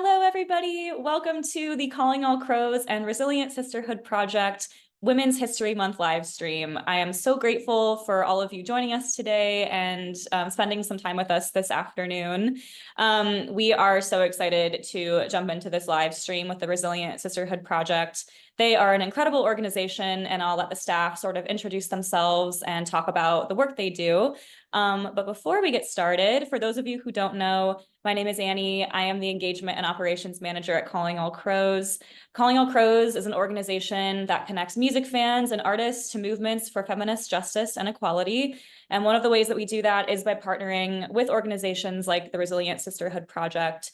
Hello, everybody. Welcome to the Calling All Crows and Resilient Sisterhood Project Women's History Month live stream. I am so grateful for all of you joining us today and spending some time with us this afternoon. We are so excited to jump into this live stream with the Resilient Sisterhood Project. They are an incredible organization, and I'll let the staff sort of introduce themselves and talk about the work they do. But before we get started, for those of you who don't know, my name is Annie. I am the Engagement and Operations Manager at Calling All Crows. Calling All Crows is an organization that connects music fans and artists to movements for feminist justice and equality. And one of the ways that we do that is by partnering with organizations like the Resilient Sisterhood Project,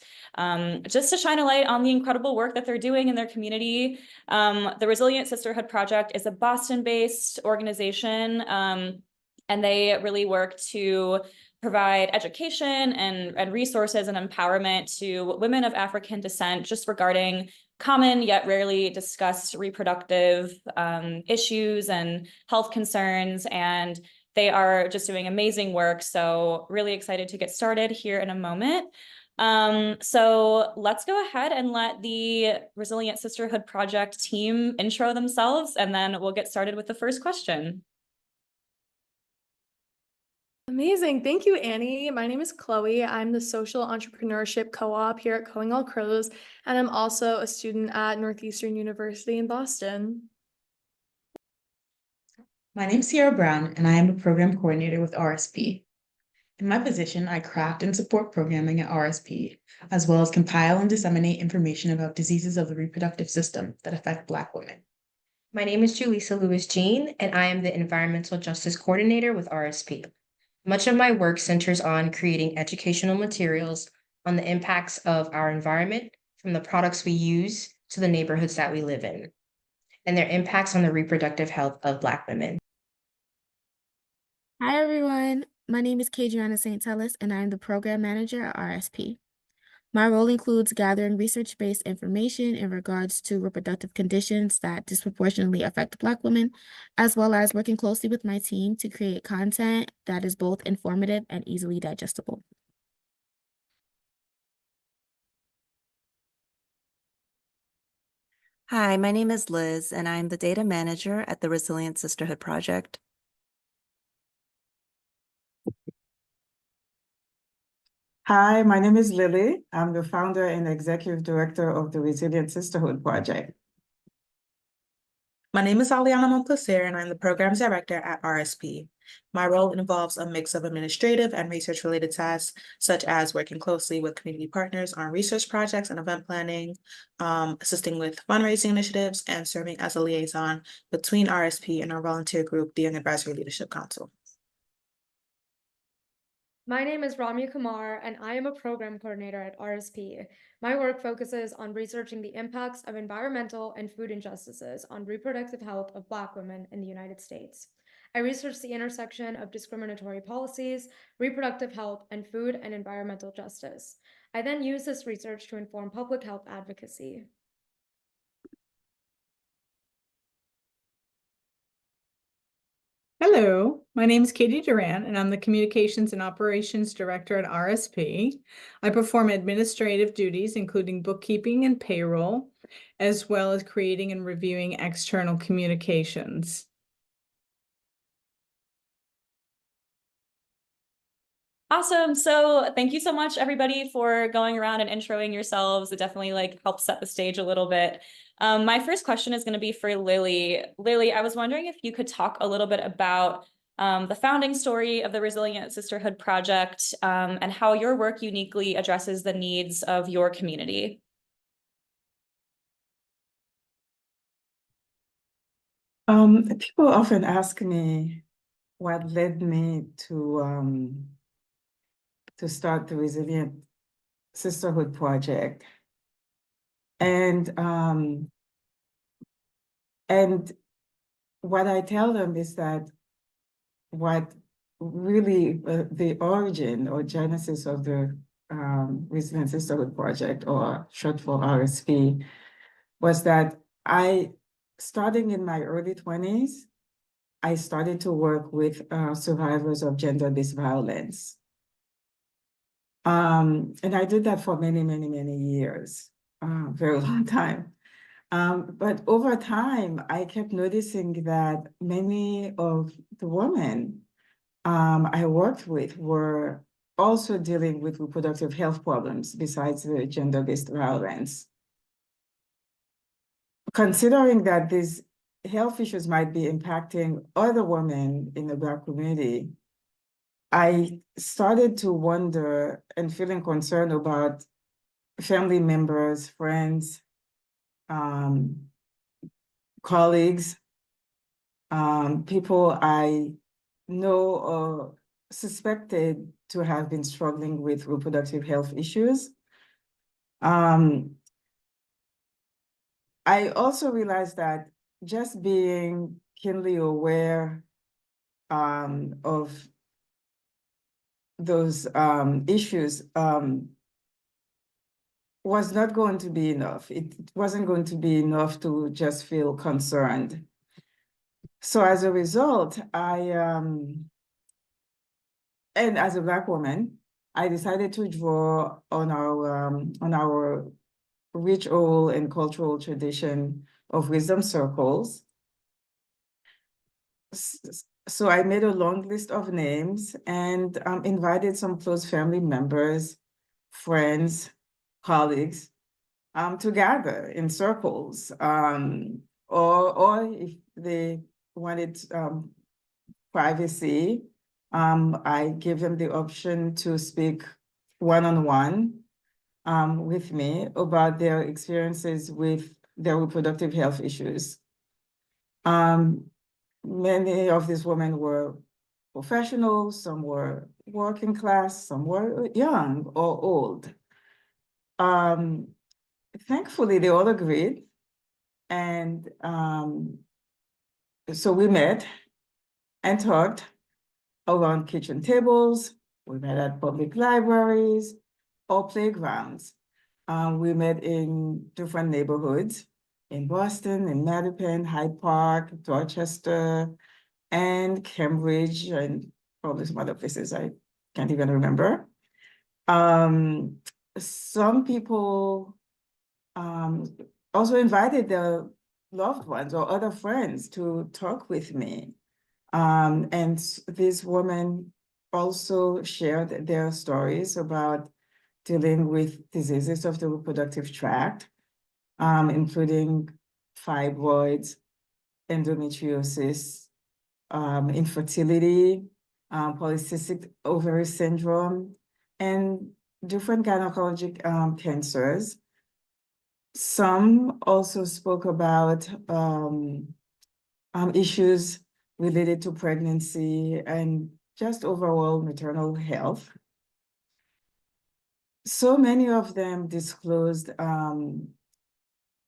just to shine a light on the incredible work that they're doing in their community. The Resilient Sisterhood Project is a Boston-based organization, and they really work to provide education and resources and empowerment to women of African descent, just regarding common yet rarely discussed reproductive issues and health concerns. And they are just doing amazing work. So really excited to get started here in a moment. So let's go ahead and let the Resilient Sisterhood Project team intro themselves, and then we'll get started with the first question. Amazing. Thank you, Annie. My name is Chloe. I'm the Social Entrepreneurship Co-op here at Calling All Crows, and I'm also a student at Northeastern University in Boston. My name is Sierra Brown, and I am a program coordinator with RSP. In my position, I craft and support programming at RSP, as well as compile and disseminate information about diseases of the reproductive system that affect Black women. My name is Julissa Lewis-Jean, and I am the Environmental Justice Coordinator with RSP. Much of my work centers on creating educational materials on the impacts of our environment, from the products we use to the neighborhoods that we live in, and their impacts on the reproductive health of Black women. Hi, everyone. My name is Kadriana St. Tellis, and I'm the Program Manager at RSP. My role includes gathering research-based information in regards to reproductive conditions that disproportionately affect Black women, as well as working closely with my team to create content that is both informative and easily digestible. Hi, my name is Liz, and I'm the Data Manager at the Resilient Sisterhood Project. Hi, my name is Lily. I'm the founder and executive director of the Resilient Sisterhood Project. My name is Aliana Montplaisir, and I'm the programs director at RSP. My role involves a mix of administrative and research-related tasks, such as working closely with community partners on research projects and event planning, assisting with fundraising initiatives, and serving as a liaison between RSP and our volunteer group, the Young Advisory Leadership Council. My name is Ramya Kumar, and I am a program coordinator at RSP. My work focuses on researching the impacts of environmental and food injustices on reproductive health of Black women in the United States. I research the intersection of discriminatory policies, reproductive health, and food and environmental justice. I then use this research to inform public health advocacy. Hello, my name is Katie Duran, and I'm the Communications and Operations Director at RSP. I perform administrative duties, including bookkeeping and payroll, as well as creating and reviewing external communications. Awesome. So thank you so much, everybody, for going around and introing yourselves. It definitely helps set the stage a little bit. My first question is going to be for Lily. Lily, I was wondering if you could talk a little bit about the founding story of the Resilient Sisterhood Project, and how your work uniquely addresses the needs of your community. People often ask me what led me to start the Resilient Sisterhood Project. And what I tell them is that what really the origin or genesis of the Resilient Sisterhood Project, or short for RSP, was that starting in my early 20s, I started to work with survivors of gender-based violence. And I did that for many, many, many years, very long time. But over time, I kept noticing that many of the women I worked with were also dealing with reproductive health problems besides the gender-based violence. Considering that these health issues might be impacting other women in the Black community, I started to wonder and feeling concerned about family members, friends, colleagues, people I know or suspected to have been struggling with reproductive health issues. I also realized that just being keenly aware of those issues was not going to be enough. It wasn't going to be enough to just feel concerned. So as a result, and as a Black woman, I decided to draw on our rich oral and cultural tradition of wisdom circles. So I made a long list of names and invited some close family members, friends, colleagues to gather in circles, or if they wanted privacy, I gave them the option to speak one-on-one with me about their experiences with their reproductive health issues. Many of these women were professionals, some were working class, some were young or old. Thankfully, they all agreed. And so we met and talked around kitchen tables. We met at public libraries or playgrounds. We met in different neighborhoods in Boston, in Mattapan, Hyde Park, Dorchester, and Cambridge, and probably some other places I can't even remember. Some people also invited their loved ones or other friends to talk with me. And these women also shared their stories about dealing with diseases of the reproductive tract, including fibroids, endometriosis, infertility, polycystic ovary syndrome, and different gynecologic cancers. Some also spoke about issues related to pregnancy and just overall maternal health. So many of them disclosed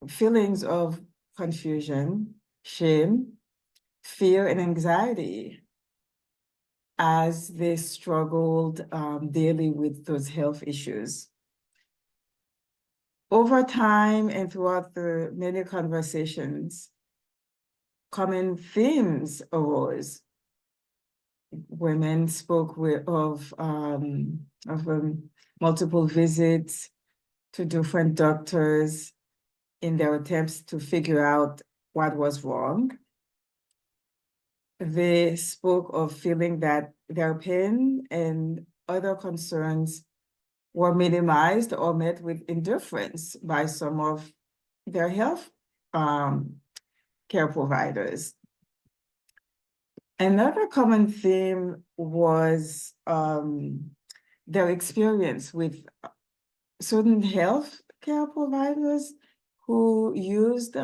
feelings of confusion, shame, fear, and anxiety as they struggled daily with those health issues. Over time and throughout the many conversations, common themes arose. Women spoke of multiple visits to different doctors in their attempts to figure out what was wrong. They spoke of feeling that their pain and other concerns were minimized or met with indifference by some of their health care providers. Another common theme was their experience with certain health care providers who used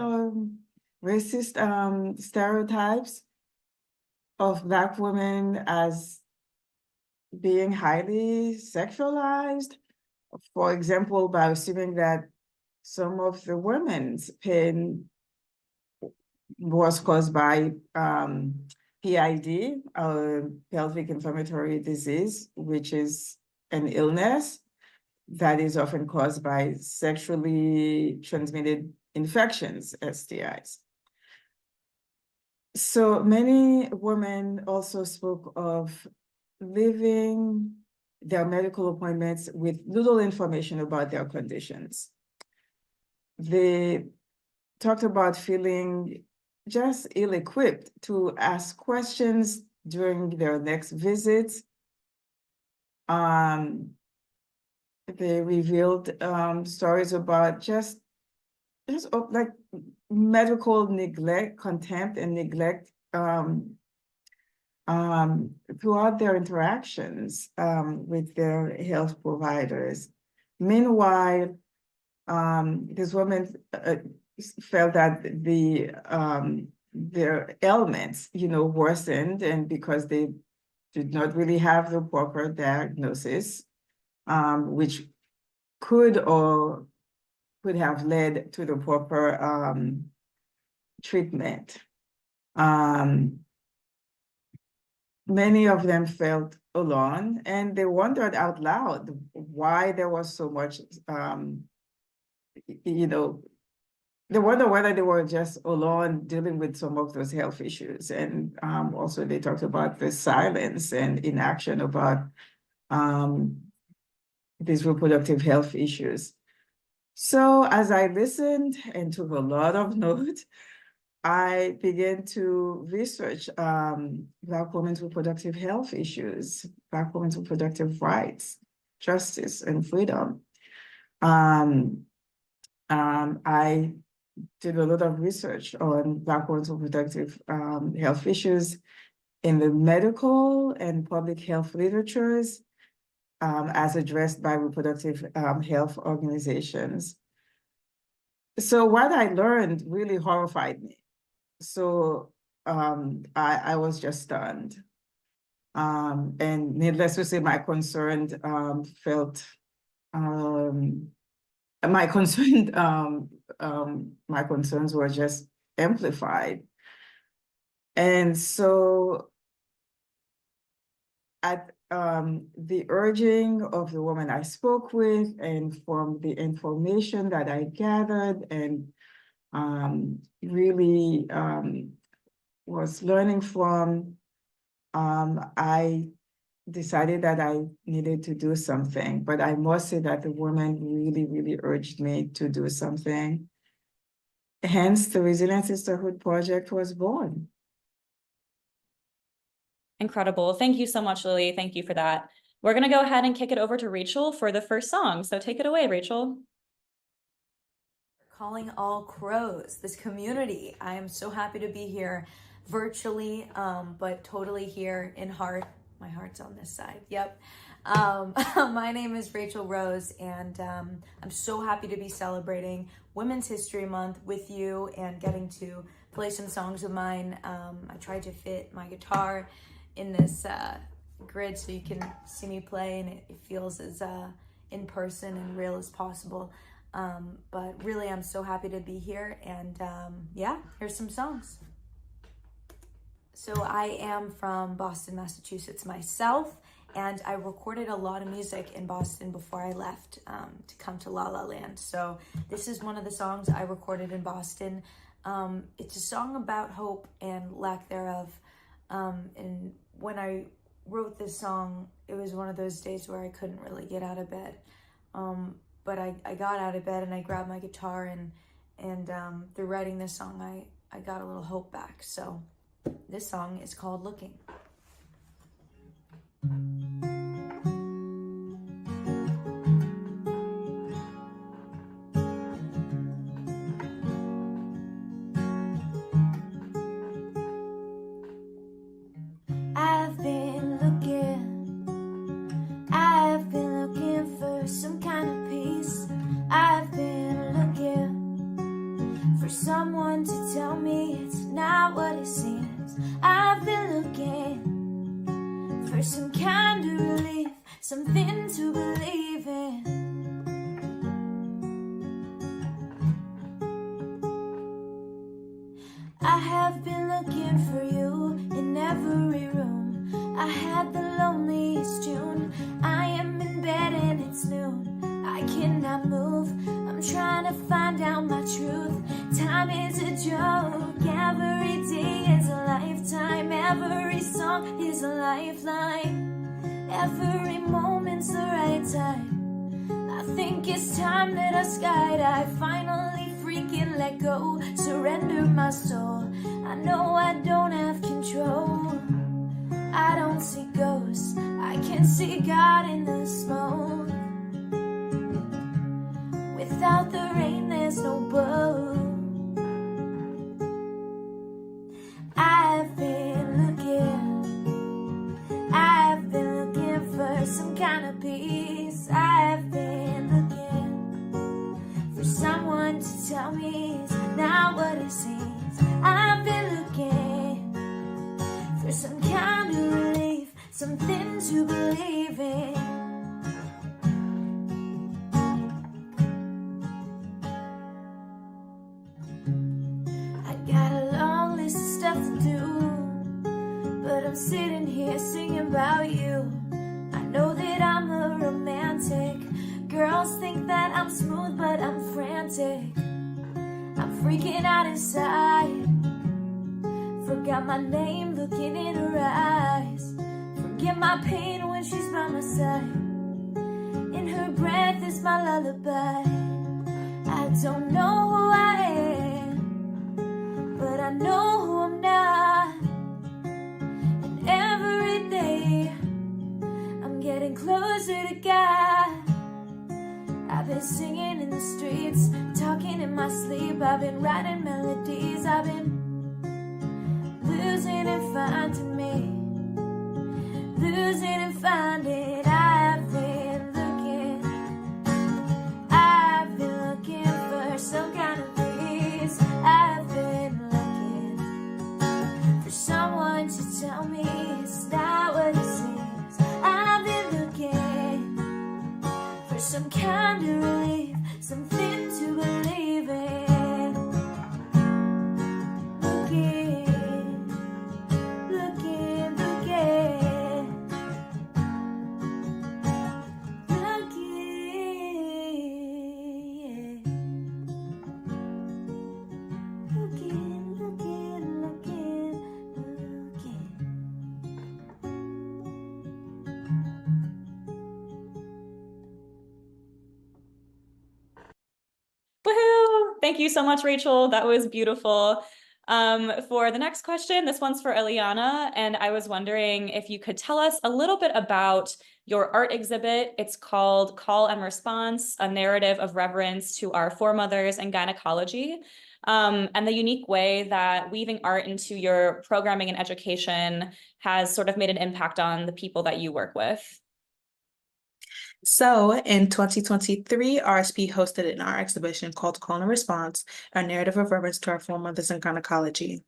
racist stereotypes of Black women as being highly sexualized. For example, by assuming that some of the women's pain was caused by PID, pelvic inflammatory disease, which is an illness that is often caused by sexually transmitted infections, STIs. So many women also spoke of living their medical appointments with little information about their conditions. They talked about feeling just ill-equipped to ask questions during their next visit. They revealed stories about just like medical neglect, contempt and neglect throughout their interactions with their health providers. Meanwhile, this woman felt that their ailments, worsened, and because they did not really have the proper diagnosis, which could have led to the proper treatment. Many of them felt alone, and they wondered out loud why there was so much, they wonder whether they were just alone dealing with some of those health issues. And also they talked about the silence and inaction about these reproductive health issues. So as I listened and took a lot of notes, I began to research Black women's reproductive health issues, Black women's reproductive rights, justice, and freedom. I did a lot of research on Black women's reproductive health issues in the medical and public health literatures as addressed by reproductive health organizations. So what I learned really horrified me. So I was just stunned. And needless to say, my concerns were just amplified. And so at the urging of the woman I spoke with, and from the information that I gathered and really was learning from, I decided that I needed to do something. But I must say that the woman really, really urged me to do something. Hence, the Resilient Sisterhood Project was born. Incredible. Thank you so much, Lily. Thank you for that. We're going to go ahead and kick it over to Rachel for the first song. So take it away, Rachel. Calling all crows, this community. I am so happy to be here virtually, but totally here in heart. My heart's on this side. Yep. My name is Rachel Rose, and I'm so happy to be celebrating Women's History Month with you and getting to play some songs of mine. I tried to fit my guitar in this grid so you can see me play, and it feels as in person and real as possible. But really, I'm so happy to be here, and yeah, here's some songs. So I am from Boston, Massachusetts myself, and I recorded a lot of music in Boston before I left to come to La La Land. So this is one of the songs I recorded in Boston. It's a song about hope and lack thereof. And when I wrote this song, it was one of those days where I couldn't really get out of bed. But I got out of bed and I grabbed my guitar, and through writing this song, I got a little hope back. So this song is called Looking. I've been looking for some kind of peace. I've been looking for someone to tell me it's not what it seems. I've been looking for some kind of relief, something to believe in. I have been looking for you in every room. I had the loneliest June. I am in bed and it's noon. I cannot move. I'm trying to find out my truth. Time is a joke. Every day is a lifetime. Every song is a lifeline. Every moment's the right time. I think it's time that I skydive. Finally freaking let go, surrender my soul. I know I don't have control. I don't see ghosts, I can see God in the smoke. Without the rain, there's no boat. I've been looking for some kind of peace. I've been looking for someone to tell me it's not what it seems. I've been looking for some kind of relief, something to believe in. I got a long list of stuff to do, but I'm sitting here singing about you. I know that I'm a romantic. Girls think that I'm smooth, but I'm frantic. I'm freaking out inside. Forgot my name looking in her eyes. Forget my pain when she's by my side. In her breath is my lullaby. I don't know who I am, but I know who I'm not. And every day I'm getting closer to God. I've been singing in the streets, talking in my sleep. I've been writing melodies. I've been losing and finding me, losing and finding. I've been looking for some kind of peace. I've been looking for someone to tell me it's not what it seems. I've been looking for some kind of relief, something to believe in. Woohoo! Thank you so much, Rachel. That was beautiful. For the next question, this one's for Eliana, and I was wondering if you could tell us a little bit about your art exhibit. It's called Call and Response, a narrative of reverence to our foremothers in gynecology, and the unique way that weaving art into your programming and education has sort of made an impact on the people that you work with. So in 2023, RSP hosted an art exhibition called Call and Response, a narrative of reverence to our foremothers in gynecology.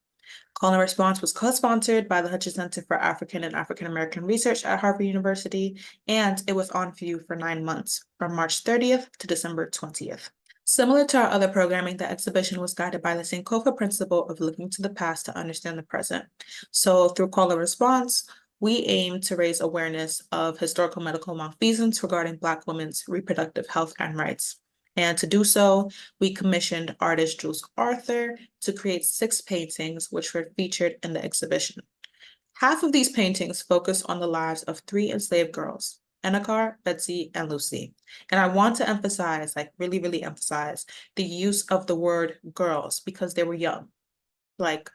Call and Response was co-sponsored by the Hutchins Center for African and African American Research at Harvard University, and it was on view for 9 months, from March 30th to December 20th. Similar to our other programming, the exhibition was guided by the Sankofa principle of looking to the past to understand the present. So through Call and Response, we aim to raise awareness of historical medical malfeasance regarding Black women's reproductive health and rights. And to do so, we commissioned artist Jules Arthur to create 6 paintings, which were featured in the exhibition. Half of these paintings focus on the lives of 3 enslaved girls, Enakar, Betsy, and Lucy. And I want to emphasize, like really emphasize, the use of the word girls because they were young, like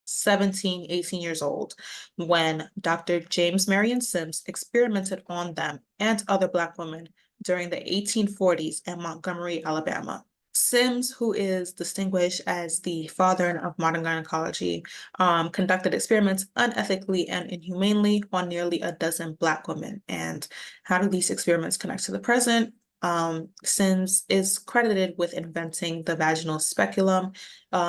17, 18 years old, when Dr. James Marion Sims experimented on them and other Black women during the 1840s in Montgomery, Alabama. Sims, who is distinguished as the father of modern gynecology, conducted experiments unethically and inhumanely on nearly a dozen Black women. And how do these experiments connect to the present? Sims is credited with inventing the vaginal speculum,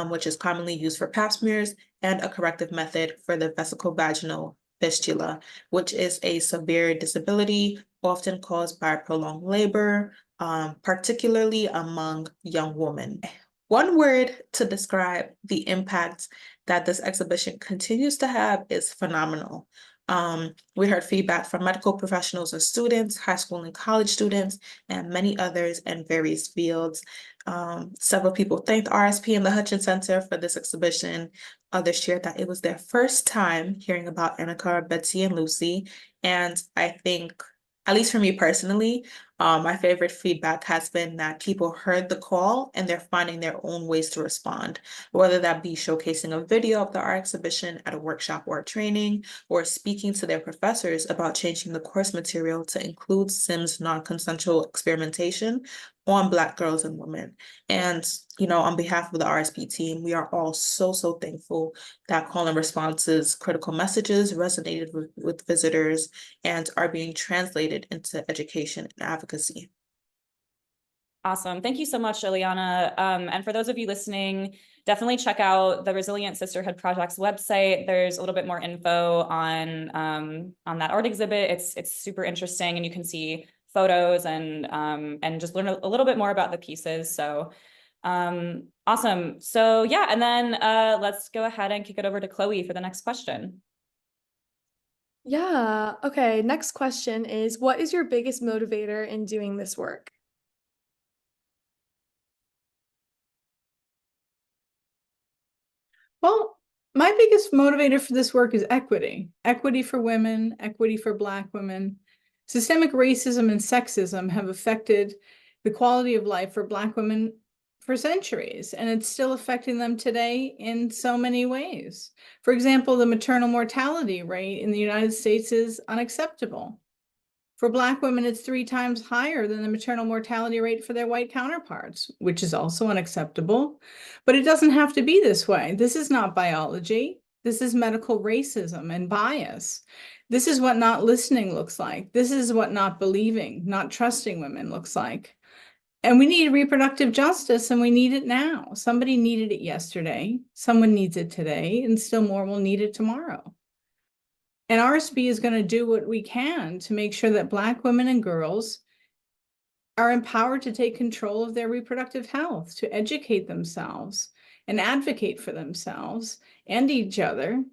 which is commonly used for pap smears, and a corrective method for the vesicovaginal fistula, which is a severe disability often caused by prolonged labor, particularly among young women. One word to describe the impact that this exhibition continues to have is phenomenal. We heard feedback from medical professionals and students, high school and college students, and many others in various fields. Several people thanked RSP and the Hutchins Center for this exhibition. Others shared that it was their first time hearing about Annika, Betsy, and Lucy. And I think, at least for me personally, my favorite feedback has been that people heard the call and they're finding their own ways to respond, whether that be showcasing a video of the art exhibition at a workshop or a training, or speaking to their professors about changing the course material to include Sims non-consensual experimentation on Black girls and women. And, on behalf of the RSP team, we are all so thankful that call and responses, critical messages resonated with visitors and are being translated into education and advocacy. Awesome. Thank you so much, Ileana. And for those of you listening, definitely check out the Resilient Sisterhood Project's website. There's a little bit more info on that art exhibit. It's super interesting, and you can see photos and just learn a little bit more about the pieces. So awesome. So yeah, and then let's go ahead and kick it over to Chloe for the next question. Yeah. Okay. Next question is, what is your biggest motivator in doing this work? Well, my biggest motivator for this work is equity. Equity for women, equity for Black women. Systemic racism and sexism have affected the quality of life for Black women for centuries, and it's still affecting them today in so many ways. For example, the maternal mortality rate in the United States is unacceptable. For Black women, it's 3 times higher than the maternal mortality rate for their white counterparts, which is also unacceptable. But it doesn't have to be this way. This is not biology. This is medical racism and bias. This is what not listening looks like. This is what not believing, not trusting women looks like. And we need reproductive justice, and we need it now. Somebody needed it yesterday. Someone needs it today, and still more will need it tomorrow. And RSP is going to do what we can to make sure that Black women and girls are empowered to take control of their reproductive health, to educate themselves and advocate for themselves and each other.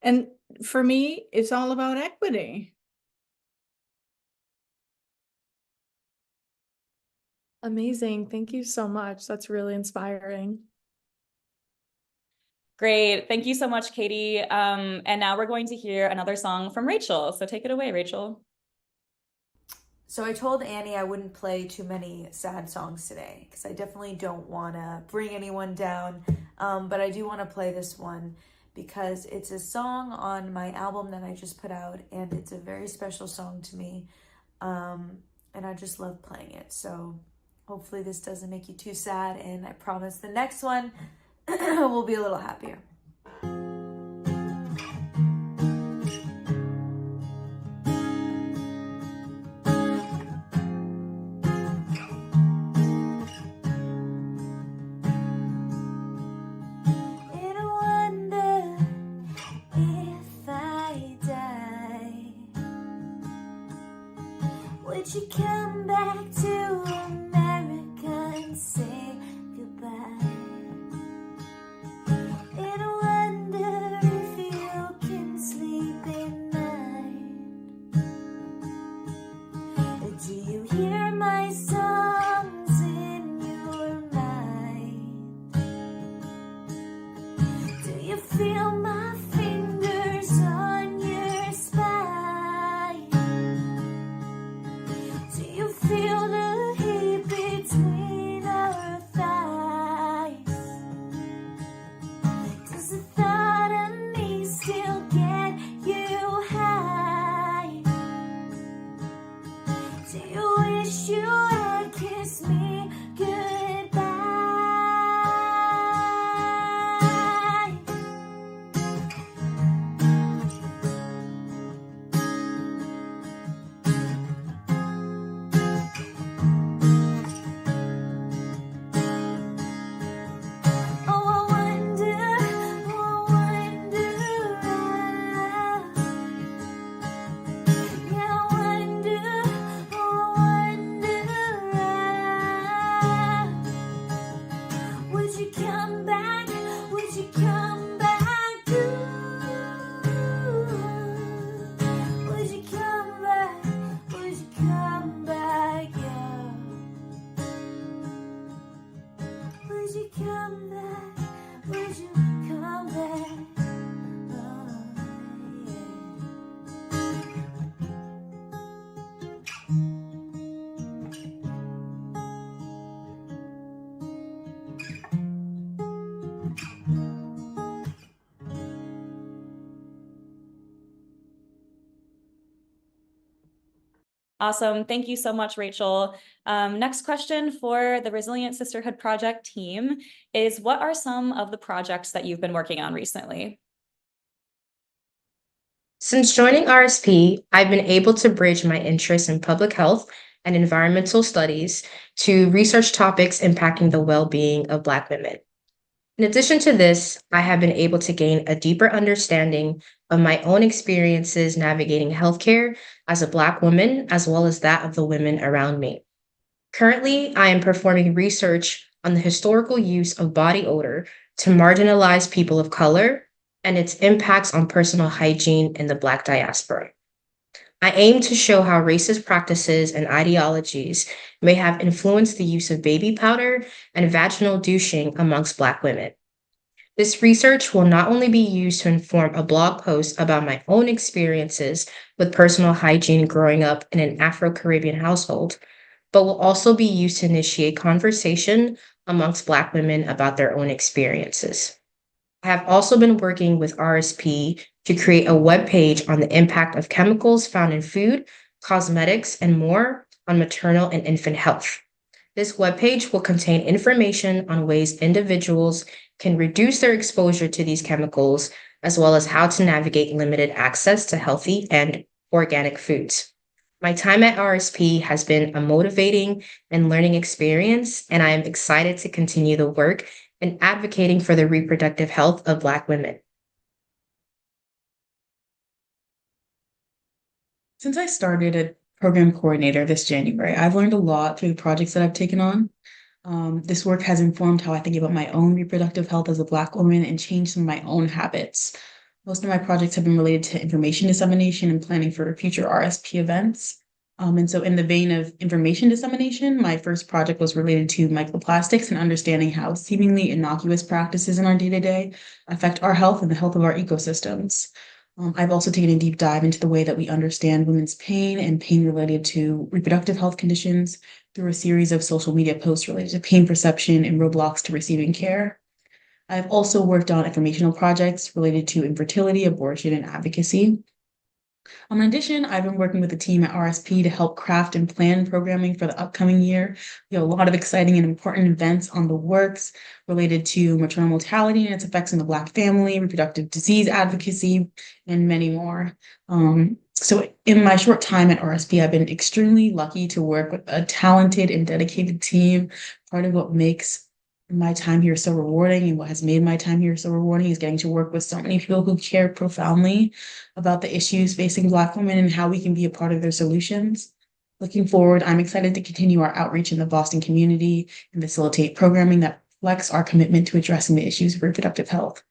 And for me, it's all about equity. Amazing. Thank you so much. That's really inspiring. Great. Thank you so much, Katie. And now we're going to hear another song from Rachel. So take it away, Rachel. So I told Annie I wouldn't play too many sad songs today because I definitely don't want to bring anyone down. But I do want to play this one because it's a song on my album that I just put out, and it's a very special song to me. And I just love playing it. So hopefully this doesn't make you too sad, and I promise the next one will be a little happier. Would you come back to America and say goodbye? In a would you come back? Would you come back? Awesome. Thank you so much, Rachel. Next question for the Resilient Sisterhood Project team is, what are some of the projects that you've been working on recently? Since joining RSP, I've been able to bridge my interest in public health and environmental studies to research topics impacting the well-being of Black women. In addition to this, I have been able to gain a deeper understanding of my own experiences navigating healthcare as a Black woman, as well as that of the women around me. Currently, I am performing research on the historical use of body odor to marginalize people of color and its impacts on personal hygiene in the Black diaspora. I aim to show how racist practices and ideologies may have influenced the use of baby powder and vaginal douching amongst Black women. This research will not only be used to inform a blog post about my own experiences with personal hygiene growing up in an Afro-Caribbean household, but will also be used to initiate conversation amongst Black women about their own experiences. I have also been working with RSP to create a webpage on the impact of chemicals found in food, cosmetics, and more on maternal and infant health. This webpage will contain information on ways individuals can reduce their exposure to these chemicals, as well as how to navigate limited access to healthy and organic foods. My time at RSP has been a motivating and learning experience, and I am excited to continue the work and advocating for the reproductive health of Black women. Since I started as program coordinator this January, I've learned a lot through the projects that I've taken on. This work has informed how I think about my own reproductive health as a Black woman and changed some of my own habits. Most of my projects have been related to information dissemination and planning for future RSP events. And so in the vein of information dissemination, my first project was related to microplastics and understanding how seemingly innocuous practices in our day-to-day affect our health and the health of our ecosystems. I've also taken a deep dive into the way that we understand women's pain and pain related to reproductive health conditions through a series of social media posts related to pain perception and roadblocks to receiving care. I've also worked on informational projects related to infertility, abortion, and advocacy. In addition, I've been working with the team at RSP to help craft and plan programming for the upcoming year. We have a lot of exciting and important events on the works related to maternal mortality and its effects on the Black family, reproductive disease advocacy, and many more. So in my short time at RSP, I've been extremely lucky to work with a talented and dedicated team. Part of what makes my time here so rewarding and what has made my time here so rewarding is getting to work with so many people who care profoundly about the issues facing Black women and how we can be a part of their solutions. Looking forward, I'm excited to continue our outreach in the Boston community and facilitate programming that reflects our commitment to addressing the issues of reproductive health.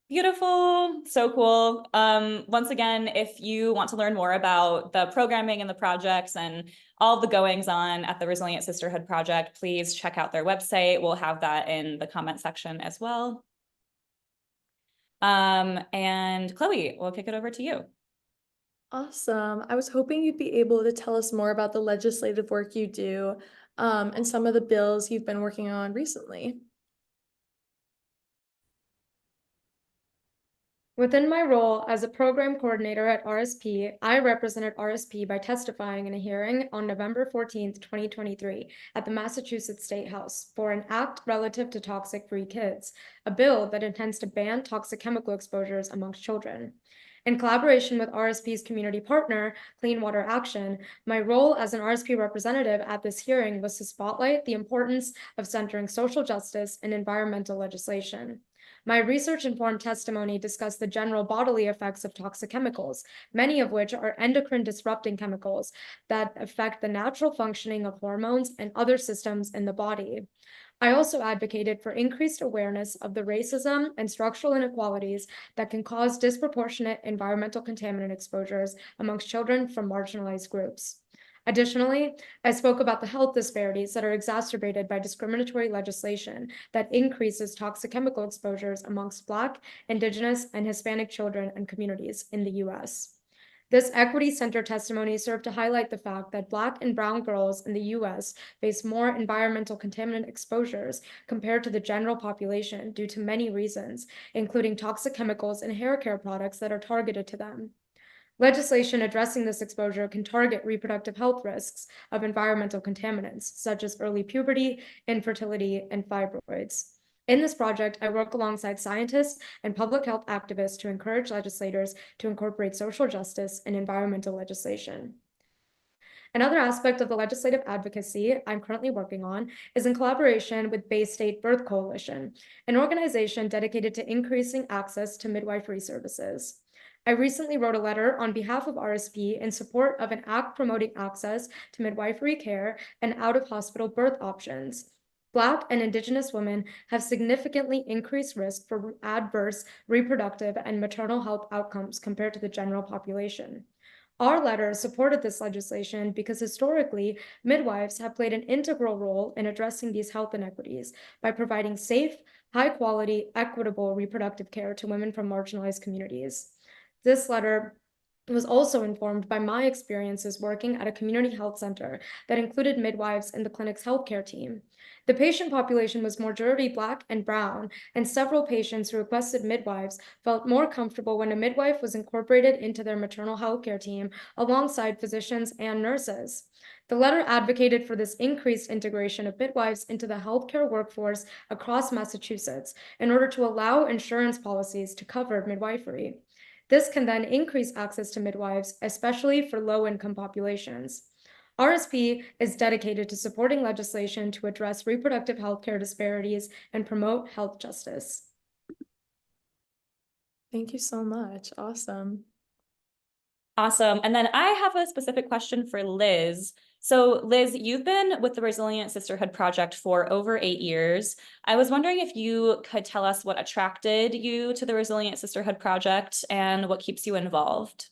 Beautiful. So cool. Once again, if you want to learn more about the programming and the projects and all the goings on at the Resilient Sisterhood Project, please check out their website. We'll have that in the comment section as well. And Chloe, we'll kick it over to you. Awesome. I was hoping you'd be able to tell us more about the legislative work you do, and some of the bills you've been working on recently. Within my role as a program coordinator at RSP, I represented RSP by testifying in a hearing on November 14th, 2023 at the Massachusetts State House for an act relative to toxic-free kids, a bill that intends to ban toxic chemical exposures amongst children. In collaboration with RSP's community partner, Clean Water Action, my role as an RSP representative at this hearing was to spotlight the importance of centering social justice in environmental legislation. My research-informed testimony discussed the general bodily effects of toxic chemicals, many of which are endocrine-disrupting chemicals that affect the natural functioning of hormones and other systems in the body. I also advocated for increased awareness of the racism and structural inequalities that can cause disproportionate environmental contaminant exposures amongst children from marginalized groups. Additionally, I spoke about the health disparities that are exacerbated by discriminatory legislation that increases toxic chemical exposures amongst Black, Indigenous, and Hispanic children and communities in the U.S. This equity-centered testimony served to highlight the fact that Black and brown girls in the U.S. face more environmental contaminant exposures compared to the general population due to many reasons, including toxic chemicals and hair care products that are targeted to them. Legislation addressing this exposure can target reproductive health risks of environmental contaminants, such as early puberty, infertility, and fibroids. In this project, I work alongside scientists and public health activists to encourage legislators to incorporate social justice in environmental legislation. Another aspect of the legislative advocacy I'm currently working on is in collaboration with Bay State Birth Coalition, an organization dedicated to increasing access to midwifery services. I recently wrote a letter on behalf of RSP in support of an act promoting access to midwifery care and out-of-hospital birth options. Black and Indigenous women have significantly increased risk for adverse reproductive and maternal health outcomes compared to the general population. Our letter supported this legislation because historically, midwives have played an integral role in addressing these health inequities by providing safe, high-quality, equitable reproductive care to women from marginalized communities. This letter was also informed by my experiences working at a community health center that included midwives in the clinic's healthcare team. The patient population was majority Black and brown, and several patients who requested midwives felt more comfortable when a midwife was incorporated into their maternal healthcare team alongside physicians and nurses. The letter advocated for this increased integration of midwives into the healthcare workforce across Massachusetts in order to allow insurance policies to cover midwifery. This can then increase access to midwives, especially for low-income populations. RSP is dedicated to supporting legislation to address reproductive health care disparities and promote health justice. Thank you so much. Awesome. Awesome. And then I have a specific question for Liz. So Liz, you've been with the Resilient Sisterhood Project for over 8 years. I was wondering if you could tell us what attracted you to the Resilient Sisterhood Project and what keeps you involved.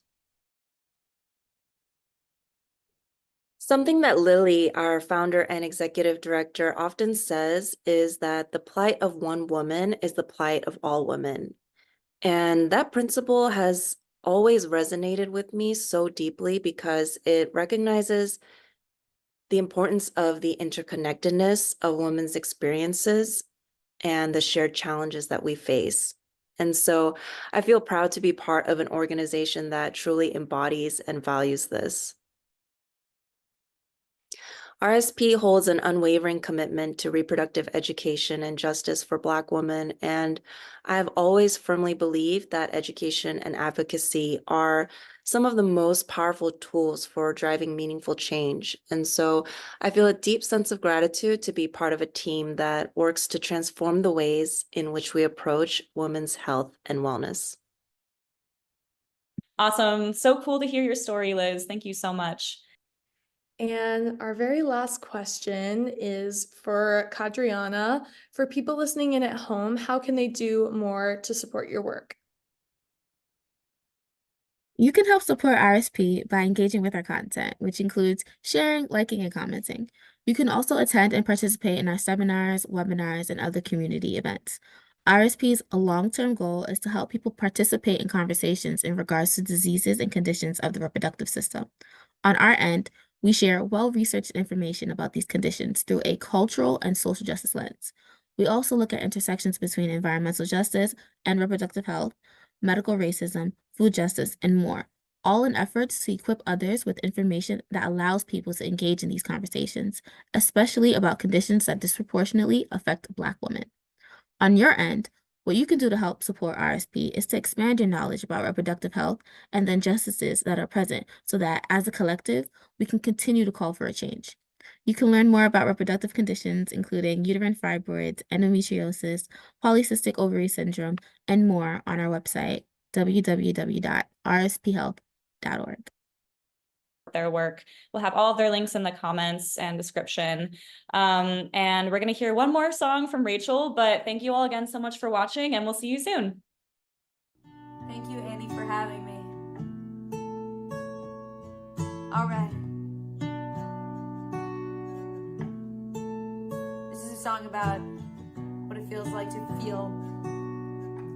Something that Lily, our founder and executive director, often says is that the plight of one woman is the plight of all women. And that principle has always resonated with me so deeply because it recognizes the importance of the interconnectedness of women's experiences and the shared challenges that we face. And so I feel proud to be part of an organization that truly embodies and values this. RSP holds an unwavering commitment to reproductive education and justice for Black women, and I've always firmly believed that education and advocacy are some of the most powerful tools for driving meaningful change. And so I feel a deep sense of gratitude to be part of a team that works to transform the ways in which we approach women's health and wellness. Awesome. So cool to hear your story, Liz. Thank you so much. And our very last question is for Kadriana. For people listening in at home, how can they do more to support your work? You can help support RSP by engaging with our content, which includes sharing, liking, and commenting. You can also attend and participate in our seminars, webinars, and other community events. RSP's long-term goal is to help people participate in conversations in regards to diseases and conditions of the reproductive system. On our end, we share well-researched information about these conditions through a cultural and social justice lens. We also look at intersections between environmental justice and reproductive health, medical racism, food justice, and more, all in efforts to equip others with information that allows people to engage in these conversations, especially about conditions that disproportionately affect Black women. On your end, what you can do to help support RSP is to expand your knowledge about reproductive health and the injustices that are present so that, as a collective, we can continue to call for a change. You can learn more about reproductive conditions, including uterine fibroids, endometriosis, polycystic ovary syndrome, and more on our website, www.rsphealth.org. Their work. We'll have all of their links in the comments and description. And we're going to hear one more song from Rachel, but thank you all again so much for watching, and we'll see you soon. Thank you, Annie, for having me. All right. song about what it feels like to feel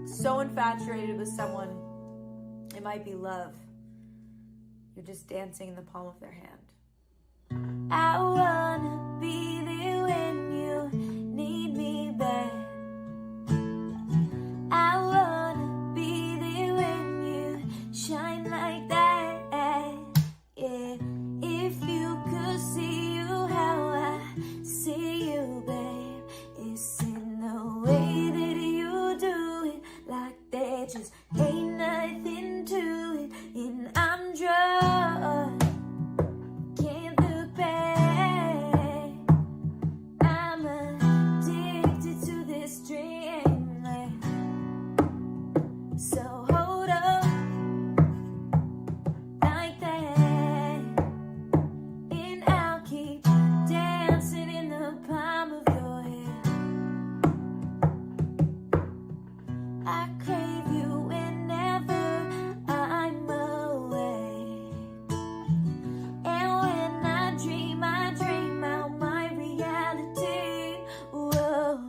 so infatuated with someone. It might be love. You're just dancing in the palm of their hand. I wanna be there when you need me back. I wanna be there when you shine like that. Yeah, if you could see you how I see you, babe, it's in the way that you do it, like there just ain't nothing to it, and I'm drawn, can't look back. I'm addicted to this dreamland, so hold on like that, and I'll keep dancing in the palm of your hand. I crave you whenever I'm away, and when I dream out my reality. Whoa,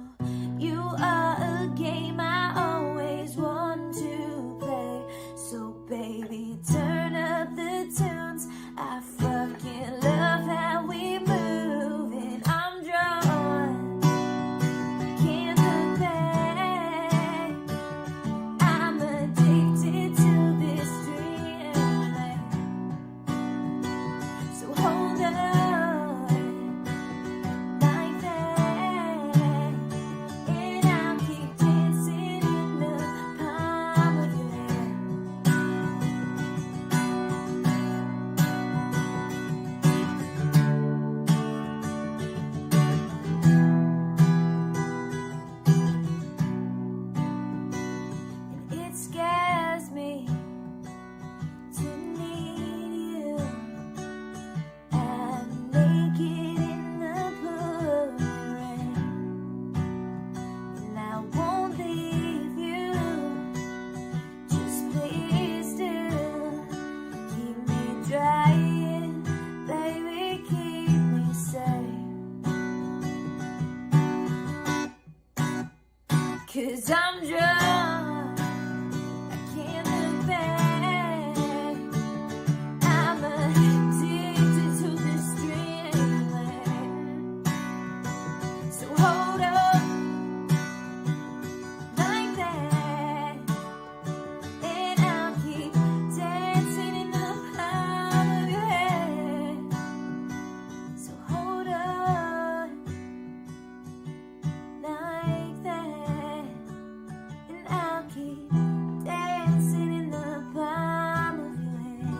you are a game I always want to play, so baby turn up the tunes. I fucking love how we move, and I'm drawn, can't look back. I'm addicted to this dreamland, so hold on like that, and I'll keep dancing in the palm of your hand. It scares me to need you. I'm naked in the pouring rain, and I won't leave you. Just please do keep me drying, baby, keep me safe. 'Cause I'm drunk, I can't look back. I'm addicted to this dreamland, so hold on like that, and I'll keep dancing in the palm of your hand, so hold on like that, and I'll keep dancing in the palm of your hand.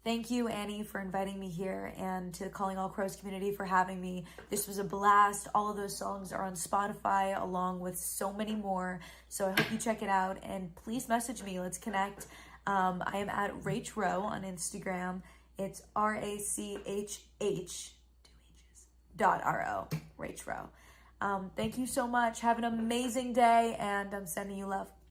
Thank you, Annie, for inviting me here, and to the Calling All Crows community for having me. This was a blast. All of those songs are on Spotify, along with so many more. So I hope you check it out, and please message me. Let's connect. I am at Rach Rowe on Instagram. It's RACHH.RO, Rach Rowe. Thank you so much. Have an amazing day, and I'm sending you love.